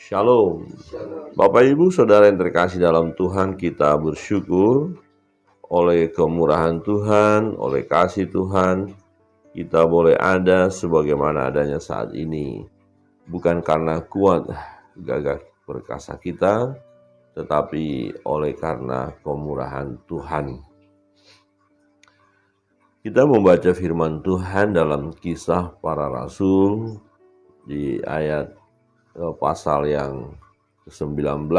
Shalom. Bapak Ibu Saudara yang terkasih dalam Tuhan, kita bersyukur oleh kemurahan Tuhan, oleh kasih Tuhan, kita boleh ada sebagaimana adanya saat ini. Bukan karena kuat gagah perkasa kita, tetapi oleh karena kemurahan Tuhan. Kita membaca firman Tuhan dalam Kisah Para Rasul di ayat pasal yang ke-19.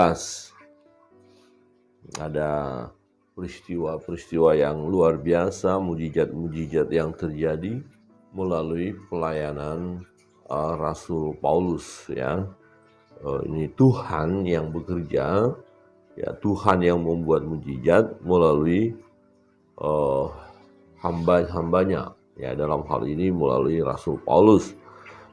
Ada peristiwa-peristiwa yang luar biasa, mujizat-mujizat yang terjadi melalui pelayanan Rasul Paulus, ya. Ini Tuhan yang bekerja, ya, Tuhan yang membuat mujizat melalui hamba-hambanya, ya, dalam hal ini melalui Rasul Paulus.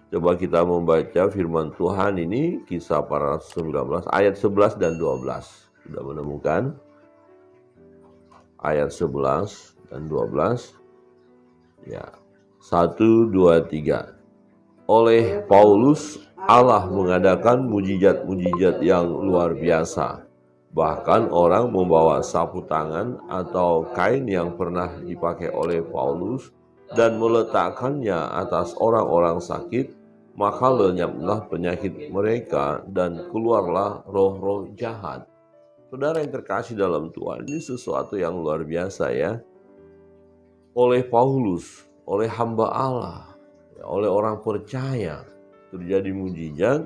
Coba kita membaca firman Tuhan ini, Kisah Para Rasul 19 ayat 11 dan 12. Sudah menemukan? Ayat 11 dan 12. Ya. 1, 2, 3. Oleh Paulus, Allah mengadakan mujizat-mujizat yang luar biasa. Bahkan orang membawa sapu tangan atau kain yang pernah dipakai oleh Paulus dan meletakkannya atas orang-orang sakit, maka lenyaplah penyakit mereka dan keluarlah roh-roh jahat. Saudara yang terkasih dalam Tuhan, ini sesuatu yang luar biasa, ya. Oleh Paulus, oleh hamba Allah, ya, oleh orang percaya, terjadi mujizat.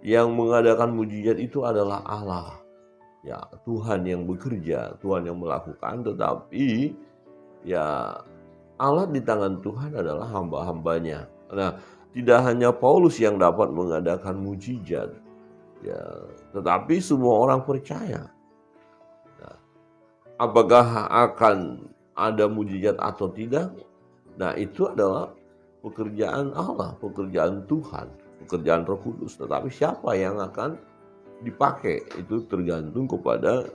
Yang mengadakan mujizat itu adalah Allah. Ya, Tuhan yang bekerja, Tuhan yang melakukan, tetapi ya Allah di tangan Tuhan adalah hamba-hambanya. Nah, tidak hanya Paulus yang dapat mengadakan mujizat, ya, tetapi semua orang percaya. Nah, apakah akan ada mujizat atau tidak? Nah, itu adalah pekerjaan Allah, pekerjaan Tuhan, pekerjaan Roh Kudus. Tetapi siapa yang akan dipakai itu tergantung kepada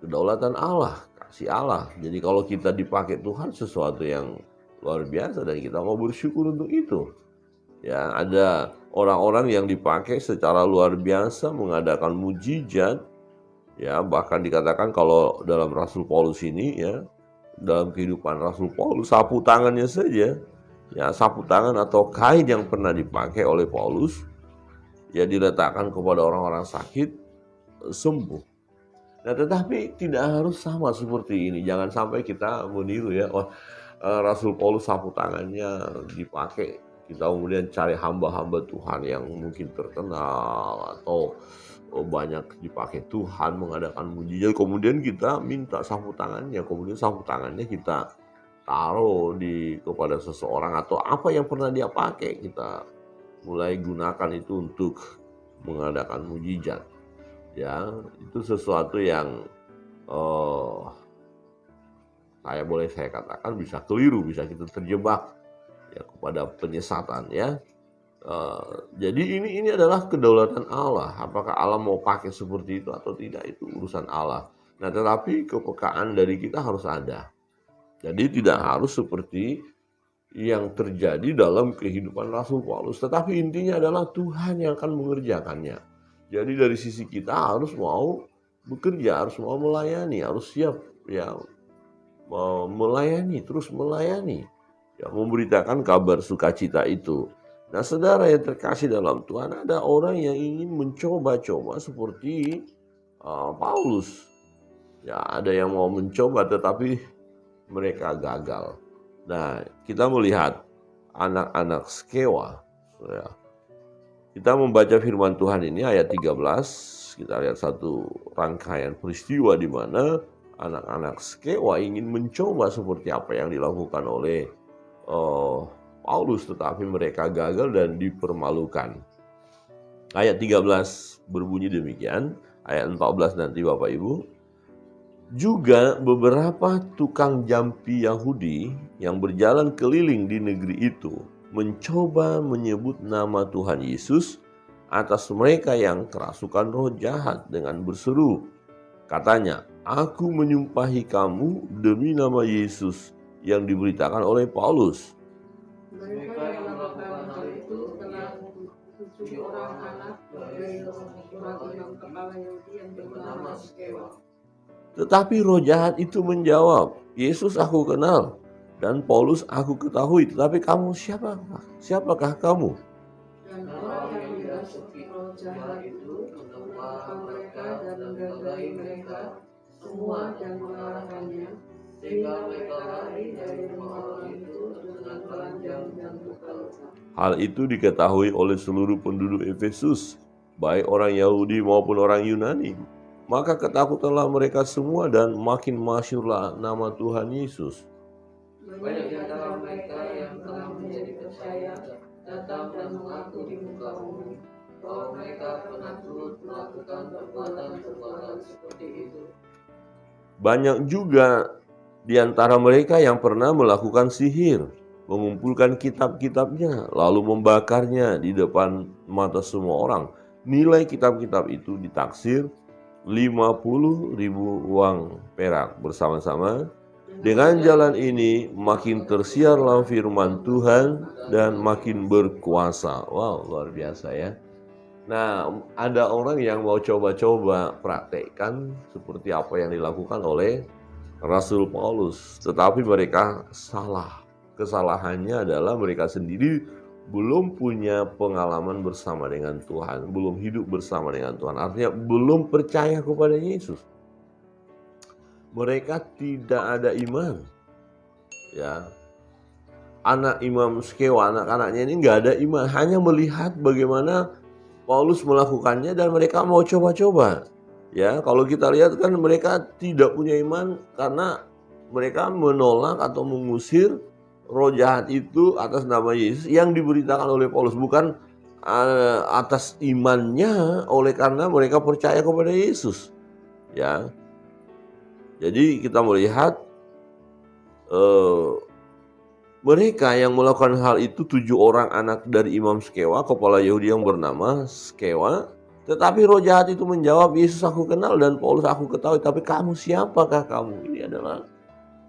kedaulatan Allah, kasih Allah. Jadi kalau kita dipakai Tuhan sesuatu yang luar biasa dan kita mau bersyukur untuk itu. Ya, ada orang-orang yang dipakai secara luar biasa mengadakan mujizat. Ya, bahkan dikatakan kalau dalam Rasul Paulus ini, ya, dalam kehidupan Rasul Paulus, sapu tangannya saja, ya, sapu tangan atau kain yang pernah dipakai oleh Paulus, ya, diletakkan kepada orang-orang sakit, sembuh. Nah, tetapi tidak harus sama seperti ini. Jangan sampai kita meniru, ya. Rasul Paulus sapu tangannya dipakai, kita kemudian cari hamba-hamba Tuhan yang mungkin terkenal atau banyak dipakai Tuhan mengadakan mujizat. Kemudian kita minta sapu tangannya, kemudian sapu tangannya kita taruh kepada seseorang atau apa yang pernah dia pakai, kita mulai gunakan itu untuk mengadakan mujizat. Ya, itu sesuatu yang saya katakan bisa keliru, bisa kita terjebak, ya, kepada penyesatan, ya. Jadi ini adalah kedaulatan Allah. Apakah Allah mau pakai seperti itu atau tidak, itu urusan Allah. Nah, tetapi kepekaan dari kita harus ada. Jadi tidak harus seperti yang terjadi dalam kehidupan Rasul Paulus, tetapi intinya adalah Tuhan yang akan mengerjakannya. Jadi dari sisi kita harus mau bekerja, harus mau melayani, harus siap, ya, melayani, terus melayani, ya, memberitakan kabar sukacita itu. Nah, saudara yang terkasih dalam Tuhan, ada orang yang ingin mencoba-coba seperti Paulus. Ya, ada yang mau mencoba tetapi mereka gagal. Nah, kita melihat anak-anak Skewa, ya. Kita membaca firman Tuhan ini ayat 13, kita lihat satu rangkaian peristiwa di mana anak-anak Skewa ingin mencoba seperti apa yang dilakukan oleh Paulus, tetapi mereka gagal dan dipermalukan. Ayat 13 berbunyi demikian, ayat 14 nanti Bapak Ibu. Juga beberapa tukang jampi Yahudi yang berjalan keliling di negeri itu mencoba menyebut nama Tuhan Yesus atas mereka yang kerasukan roh jahat dengan berseru. Katanya, "Aku menyumpahi kamu demi nama Yesus yang diberitakan oleh Paulus." Mereka yang melakukan hal itu telah 7 orang anak Tetapi roh jahat itu menjawab, Yesus aku kenal dan Paulus aku ketahui, tetapi kamu siapakah? Siapakah kamu? Dan orang yang dirasuki roh jahat itu menolak mereka dan menggandari mereka semua dan mengalahkannya, sehingga mereka lari dari rumah orang itu dengan telanjang dan luka-luka. Hal itu diketahui oleh seluruh penduduk Efesus, baik orang Yahudi maupun orang Yunani. Maka ketakutanlah mereka semua dan makin masyhurlah nama Tuhan Yesus. Banyak di antara mereka yang telah menjadi percaya datang dan mengaku di muka umum bahwa mereka pernah turut melakukan perbuatan-perbuatan seperti itu. Banyak juga di antara mereka yang pernah melakukan sihir, mengumpulkan kitab-kitabnya, lalu membakarnya di depan mata semua orang. Nilai kitab-kitab itu ditaksir 50.000 uang perak bersama-sama. Dengan jalan ini makin tersiarlah firman Tuhan dan makin berkuasa. Wow, luar biasa ya. Nah, ada orang yang mau coba-coba praktekkan seperti apa yang dilakukan oleh Rasul Paulus, tetapi mereka salah. Kesalahannya adalah mereka sendiri belum punya pengalaman bersama dengan Tuhan, belum hidup bersama dengan Tuhan. Artinya belum percaya kepada Yesus. Mereka tidak ada iman. Ya. Anak Imam Skewa, anak-anaknya ini nggak ada iman, hanya melihat bagaimana Paulus melakukannya dan mereka mau coba-coba. Ya, kalau kita lihat kan mereka tidak punya iman karena mereka menolak atau mengusir roh jahat itu atas nama Yesus yang diberitakan oleh Paulus, bukan atas imannya oleh karena mereka percaya kepada Yesus. Ya. Jadi kita melihat mereka yang melakukan hal itu 7 orang anak dari Imam Skewa, kepala Yahudi yang bernama Skewa. Tetapi roh jahat itu menjawab, Yesus aku kenal dan Paulus aku ketahui, tapi kamu siapakah kamu? Ini adalah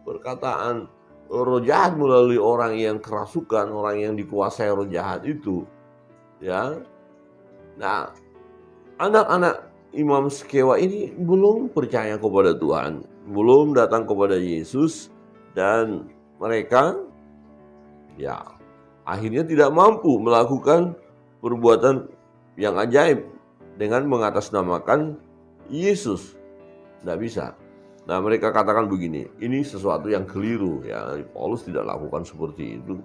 perkataan roh jahat melalui orang yang kerasukan, orang yang dikuasai roh jahat itu. Ya. Nah, anak-anak Imam Skewa ini belum percaya kepada Tuhan, belum datang kepada Yesus, dan mereka ya akhirnya tidak mampu melakukan perbuatan yang ajaib dengan mengatasnamakan Yesus. Tidak bisa. Nah, mereka katakan begini, ini sesuatu yang keliru ya. Paulus tidak lakukan seperti itu.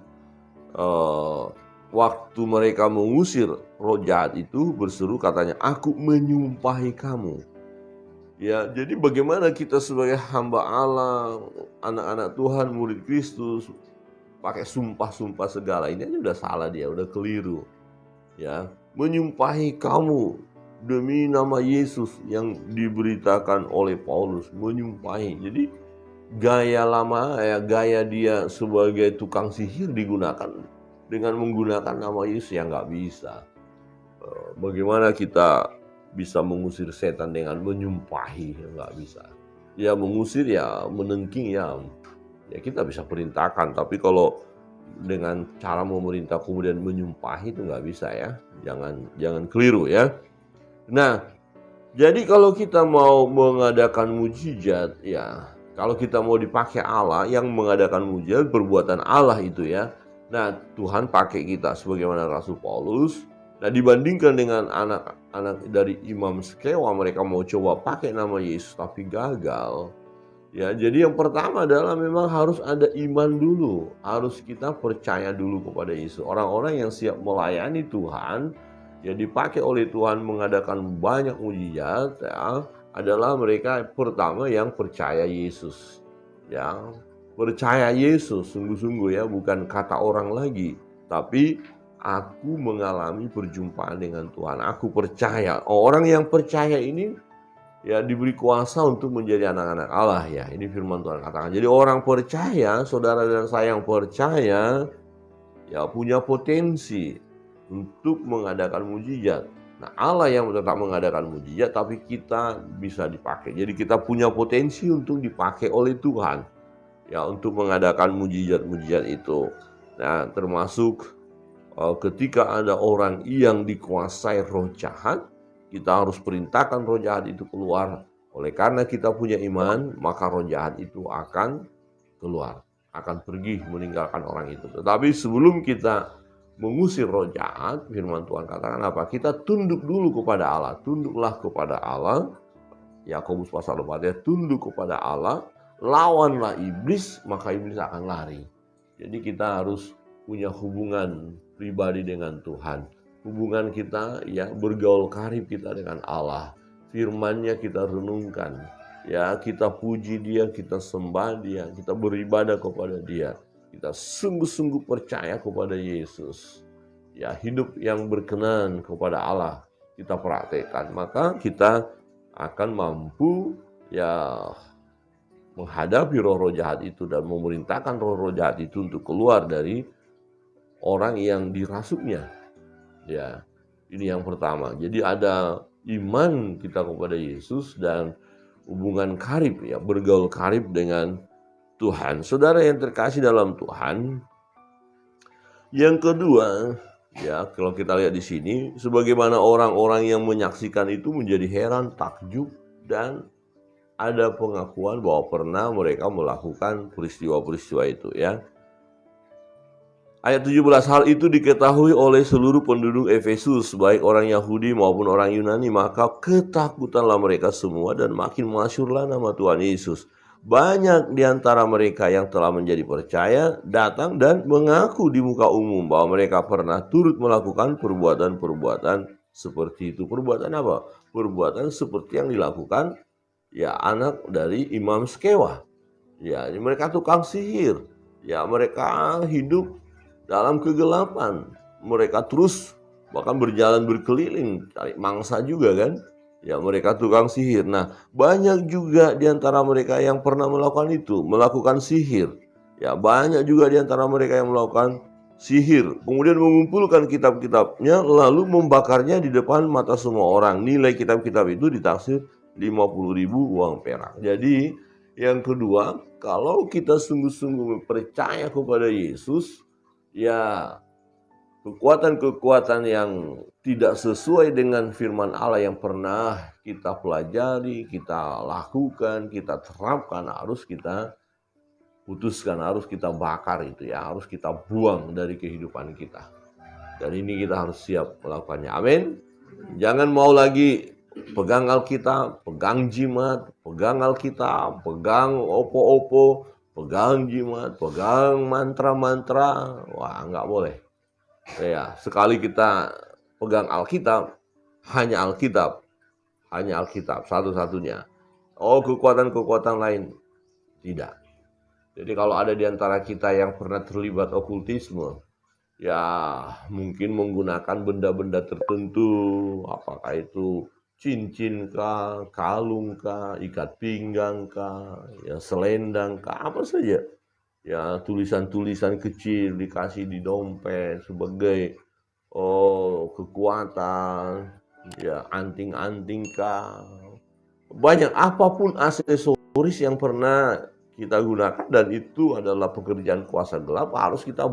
Waktu mereka mengusir roh jahat itu berseru katanya, aku menyumpahi kamu. Ya, jadi bagaimana kita sebagai hamba Allah, anak-anak Tuhan, murid Kristus, pakai sumpah-sumpah segala, ini aja udah salah dia, udah keliru. Ya, menyumpahi kamu demi nama Yesus yang diberitakan oleh Paulus, menyumpahi. Jadi gaya lama ya, gaya dia sebagai tukang sihir digunakan dengan menggunakan nama Yesus yang nggak bisa. Bagaimana kita bisa mengusir setan dengan menyumpahi? Nggak bisa. Ya mengusir ya menengking ya kita bisa perintahkan, tapi kalau dengan cara memerintah kemudian menyumpahi itu nggak bisa ya. Jangan keliru ya. Nah, jadi kalau kita mau mengadakan mujizat ya, kalau kita mau dipakai Allah yang mengadakan mujizat, perbuatan Allah itu ya. Nah, Tuhan pakai kita sebagaimana Rasul Paulus. Nah, dibandingkan dengan anak-anak dari Imam Skewa, mereka mau coba pakai nama Yesus tapi gagal. Ya, jadi yang pertama adalah memang harus ada iman dulu. Harus kita percaya dulu kepada Yesus. Orang-orang yang siap melayani Tuhan, ya dipakai oleh Tuhan mengadakan banyak mujizat ya, adalah mereka pertama yang percaya Yesus. Ya, percaya Yesus sungguh-sungguh ya, bukan kata orang lagi, tapi aku mengalami perjumpaan dengan Tuhan. Aku percaya. Orang yang percaya ini ya diberi kuasa untuk menjadi anak-anak Allah ya. Ini firman Tuhan katakan. Jadi orang percaya, saudara dan saya yang percaya ya punya potensi untuk mengadakan mujizat. Nah, Allah yang tetap mengadakan mujizat tapi kita bisa dipakai. Jadi kita punya potensi untuk dipakai oleh Tuhan ya untuk mengadakan mujizat-mujizat itu. Nah, termasuk ketika ada orang yang dikuasai roh jahat, kita harus perintahkan roh jahat itu keluar. Oleh karena kita punya iman, maka roh jahat itu akan keluar, akan pergi meninggalkan orang itu. Tetapi sebelum kita mengusir roh jahat, firman Tuhan katakan apa? Kita tunduk dulu kepada Allah. Tunduklah kepada Allah. Yakobus pasal 4 ya, tunduk kepada Allah, lawanlah iblis, maka iblis akan lari. Jadi kita harus punya hubungan pribadi dengan Tuhan. Hubungan kita ya, bergaul karib kita dengan Allah. Firman-Nya kita renungkan. Ya, kita puji Dia, kita sembah Dia, kita beribadah kepada Dia. Kita sungguh-sungguh percaya kepada Yesus. Ya, hidup yang berkenan kepada Allah kita praktekkan, maka kita akan mampu ya menghadapi roh-roh jahat itu dan memerintahkan roh-roh jahat itu untuk keluar dari orang yang dirasuknya. Ya, ini yang pertama. Jadi ada iman kita kepada Yesus dan hubungan karib ya, bergaul karib dengan Tuhan. Saudara yang terkasih dalam Tuhan, yang kedua, ya kalau kita lihat di sini, sebagaimana orang-orang yang menyaksikan itu menjadi heran, takjub, dan ada pengakuan bahwa pernah mereka melakukan peristiwa-peristiwa itu ya. Ayat 17, hal itu diketahui oleh seluruh penduduk Efesus, baik orang Yahudi maupun orang Yunani, maka ketakutanlah mereka semua dan makin masyhurlah nama Tuhan Yesus. Banyak di antara mereka yang telah menjadi percaya datang dan mengaku di muka umum bahwa mereka pernah turut melakukan perbuatan-perbuatan seperti itu. Perbuatan apa? Perbuatan seperti yang dilakukan ya anak dari Imam Skewa. Ya, mereka tukang sihir. Ya, mereka hidup dalam kegelapan. Mereka terus bahkan berjalan berkeliling cari mangsa juga kan. Ya, mereka tukang sihir. Nah, banyak juga di antara mereka yang pernah melakukan itu, melakukan sihir. Ya, banyak juga di antara mereka yang melakukan sihir. Kemudian mengumpulkan kitab-kitabnya lalu membakarnya di depan mata semua orang. Nilai kitab-kitab itu ditaksir 50.000 uang perak. Jadi, yang kedua, kalau kita sungguh-sungguh percaya kepada Yesus, ya kekuatan-kekuatan yang tidak sesuai dengan firman Allah yang pernah kita pelajari, kita lakukan, kita terapkan, harus kita putuskan, harus kita bakar itu ya, harus kita buang dari kehidupan kita. Dan ini kita harus siap melakukannya. Amin. Jangan mau lagi pegang Alkitab, pegang jimat, pegang Alkitab, pegang opo-opo, pegang jimat, pegang mantra-mantra. Wah, nggak boleh. Ya, sekali kita pegang Alkitab, hanya Alkitab satu-satunya. Oh, kekuatan-kekuatan lain tidak. Jadi kalau ada di antara kita yang pernah terlibat okultisme, ya mungkin menggunakan benda-benda tertentu, apakah itu cincin kah, kalung kah, ikat pinggang kah, ya selendang kah, apa saja. Ya, tulisan-tulisan kecil dikasih di dompet sebagai kekuatan, ya anting-anting kah. Banyak apapun aksesoris yang pernah kita gunakan dan itu adalah pekerjaan kuasa gelap, harus kita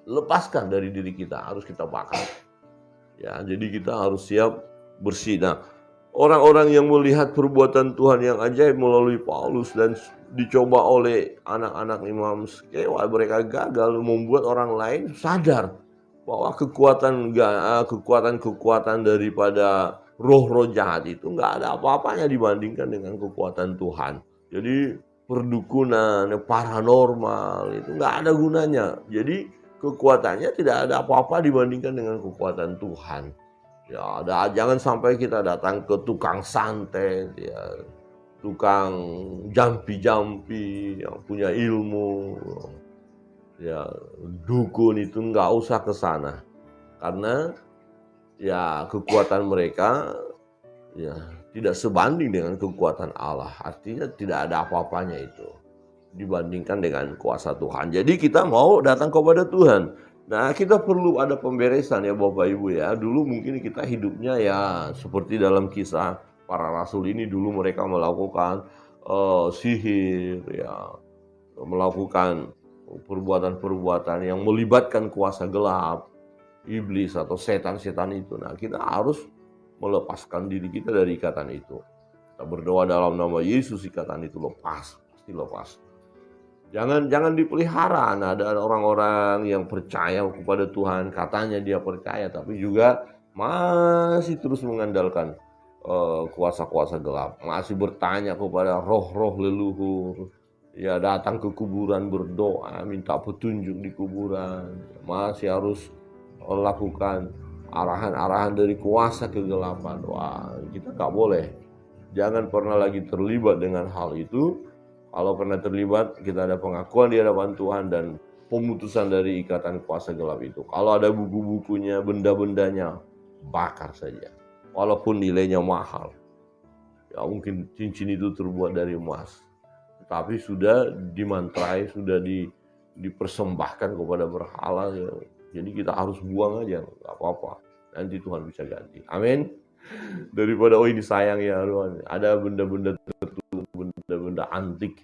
lepaskan dari diri kita, harus kita bakar. Ya, jadi kita harus siap bersih. Nah, orang-orang yang melihat perbuatan Tuhan yang ajaib melalui Paulus dan dicoba oleh anak-anak Imam Skewa, mereka gagal membuat orang lain sadar bahwa kekuatan daripada roh-roh jahat itu nggak ada apa-apanya dibandingkan dengan kekuatan Tuhan. Jadi perdukunan, paranormal itu nggak ada gunanya. Jadi kekuatannya tidak ada apa-apa dibandingkan dengan kekuatan Tuhan. Ya, jangan sampai kita datang ke tukang santet, ya, tukang jampi-jampi yang punya ilmu, ya dukun itu nggak usah ke sana, karena ya kekuatan mereka ya tidak sebanding dengan kekuatan Allah. Artinya tidak ada apa-apanya itu dibandingkan dengan kuasa Tuhan. Jadi kita mau datang kepada Tuhan. Nah, kita perlu ada pemberesan ya Bapak Ibu ya. Dulu mungkin kita hidupnya ya seperti dalam kisah para rasul ini, dulu mereka melakukan sihir ya, melakukan perbuatan-perbuatan yang melibatkan kuasa gelap. iblis atau setan-setan itu. Nah, kita harus melepaskan diri kita dari ikatan itu. Kita berdoa dalam nama Yesus, ikatan itu lepas, pasti lepas. Jangan dipelihara. Nah, ada orang-orang yang percaya kepada Tuhan, katanya dia percaya, tapi juga masih terus mengandalkan kuasa-kuasa gelap, masih bertanya kepada roh-roh leluhur, ya datang ke kuburan berdoa, minta petunjuk di kuburan, masih harus lakukan arahan-arahan dari kuasa kegelapan. Wah, kita nggak boleh. Jangan pernah lagi terlibat dengan hal itu. Kalau pernah terlibat, kita ada pengakuan di hadapan Tuhan dan pemutusan dari ikatan kuasa gelap itu. Kalau ada buku-bukunya, benda-bendanya, bakar saja. Walaupun nilainya mahal. Ya mungkin cincin itu terbuat dari emas. Tapi sudah dimantrai, sudah dipersembahkan kepada berhala. Ya. Jadi kita harus buang aja, nggak apa-apa. Nanti Tuhan bisa ganti. Amin. Daripada ini sayang ya, ada benda-benda tertutup, benda-benda antik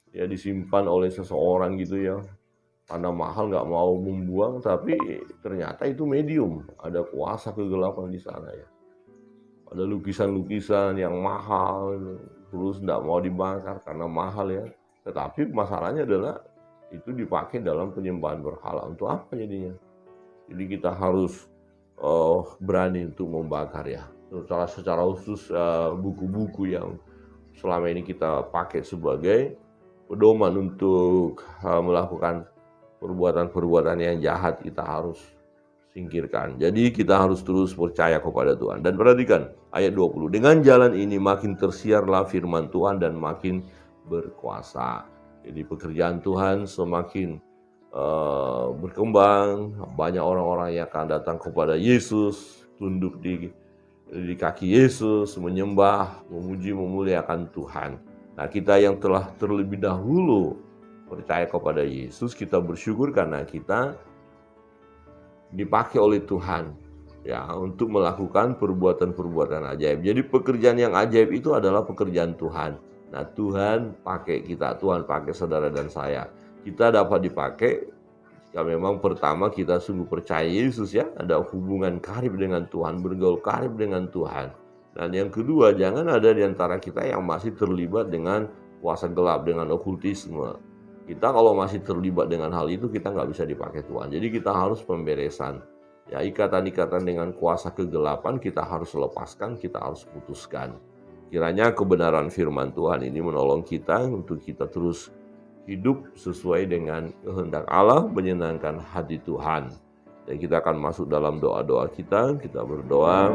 ya disimpan oleh seseorang gitu ya, karena mahal nggak mau membuang, tapi ternyata itu medium, ada kuasa kegelapan di sana ya. Ada lukisan-lukisan yang mahal terus nggak mau dibakar karena mahal ya, tetapi masalahnya adalah itu dipakai dalam penyembahan berhala. Untuk apa jadinya? Jadi kita harus berani untuk membakar ya. Secara khusus buku-buku yang selama ini kita pakai sebagai pedoman untuk melakukan perbuatan-perbuatan yang jahat, kita harus singkirkan. Jadi kita harus terus percaya kepada Tuhan. Dan perhatikan ayat 20. Dengan jalan ini makin tersiarlah firman Tuhan dan makin berkuasa. Jadi pekerjaan Tuhan semakin berkembang. Banyak orang-orang yang akan datang kepada Yesus, tunduk di kaki Yesus, menyembah, memuji, memuliakan Tuhan. Nah, kita yang telah terlebih dahulu percaya kepada Yesus, kita bersyukur karena kita dipakai oleh Tuhan ya untuk melakukan perbuatan-perbuatan ajaib. Jadi pekerjaan yang ajaib itu adalah pekerjaan Tuhan. Nah, Tuhan pakai kita, Tuhan pakai saudara dan saya. Kita dapat dipakai jika memang pertama kita sungguh percaya Yesus ya, ada hubungan karib dengan Tuhan, bergaul karib dengan Tuhan. Dan yang kedua, jangan ada di antara kita yang masih terlibat dengan kuasa gelap, dengan okultisme. Kita kalau masih terlibat dengan hal itu, kita nggak bisa dipakai Tuhan. Jadi kita harus pemberesan. Ya, ikatan-ikatan dengan kuasa kegelapan kita harus lepaskan, kita harus putuskan. Kiranya kebenaran firman Tuhan ini menolong kita untuk kita terus hidup sesuai dengan kehendak Allah, menyenangkan hati Tuhan. Dan kita akan masuk dalam doa-doa kita berdoa.